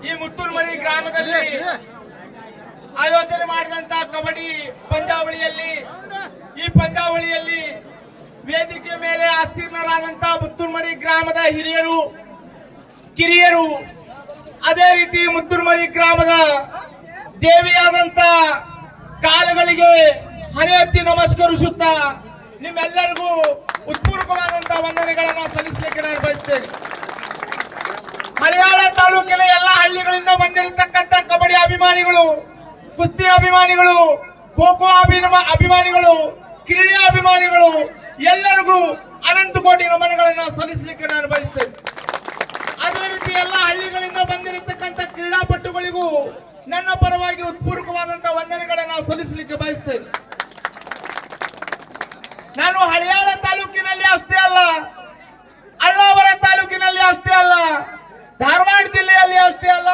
ಈ ಮುತ್ತೂರ್ಮರಿ ಗ್ರಾಮದಲ್ಲಿ ಆಯೋಜನೆ ಮಾಡಿದಂತ ಕಬಡ್ಡಿ ಪಂದ್ಯಾವಳಿಯಲ್ಲಿ ಈ ಪಂದ್ಯಾವಳಿಯಲ್ಲಿ ವೇದಿಕೆ ಮೇಲೆ ಆಸೀನರಾದಂತ ಮುತ್ತೂರ್ಮರಿ ಗ್ರಾಮದ ಹಿರಿಯರು ಕಿರಿಯರು, ಅದೇ ರೀತಿ ಮುತ್ತೂರ್ಮರಿ ಗ್ರಾಮದ ದೇವಿಯಾದಂತ ಕಾಲಗಳಿಗೆ ಹಣೆ ಹಚ್ಚಿ ನಮಸ್ಕರಿಸುತ್ತಾ ನಿಮ್ಮೆಲ್ಲರಿಗೂ ಉತ್ಪೂರ್ವಕವಾದಂತಹ ವಂದನೆಗಳನ್ನು ಸಲ್ಲಿಸಲಿಕ್ಕೆ ನಾನು ಬಯಸ್ತೇನೆ. ಮಲಯಾಳ ತಾಲೂಕಿನ ಎಲ್ಲ ಹಳ್ಳಿಗಳಿಂದ ಬಂದಿರತಕ್ಕಂಥ ಕಬಡ್ಡಿ ಅಭಿಮಾನಿಗಳು, ಕುಸ್ತಿ ಅಭಿಮಾನಿಗಳು, ಖೋ ಖೋ ಅಭಿಮಾನಿಗಳು, ಕ್ರೀಡೆ ಅಭಿಮಾನಿಗಳು ಎಲ್ಲರಿಗೂ ಅನಂತ ಕೋಟಿ ನಮನಗಳನ್ನು ಸಲ್ಲಿಸಲಿಕ್ಕೆ ನಾನು ಬಯಸ್ತೇನೆ. ಅದೇ ರೀತಿ ಎಲ್ಲ ಹಳ್ಳಿಗಳಿಂದ ಬಂದಿರತಕ್ಕಂಥ ಕ್ರೀಡಾಪಟುಗಳಿಗೂ ನನ್ನ ಪರವಾಗಿ ಉತ್ಪೂರ್ವಕವಾದಂತಹ ವಂದನೆಗಳನ್ನು ಸಲ್ಲಿಸಲಿಕ್ಕೆ ಬಯಸ್ತೇನೆ. ನಾನು ಹಳಿಯಾಳ ತಾಲೂಕಿನಲ್ಲಿ ಅಷ್ಟೇ ಅಲ್ಲ, ಅಳ್ಳಾವರ ತಾಲೂಕಿನಲ್ಲಿ ಅಷ್ಟೇ ಅಲ್ಲ, ಧಾರವಾಡ ಜಿಲ್ಲೆಯಲ್ಲಿ ಅಷ್ಟೇ ಅಲ್ಲ,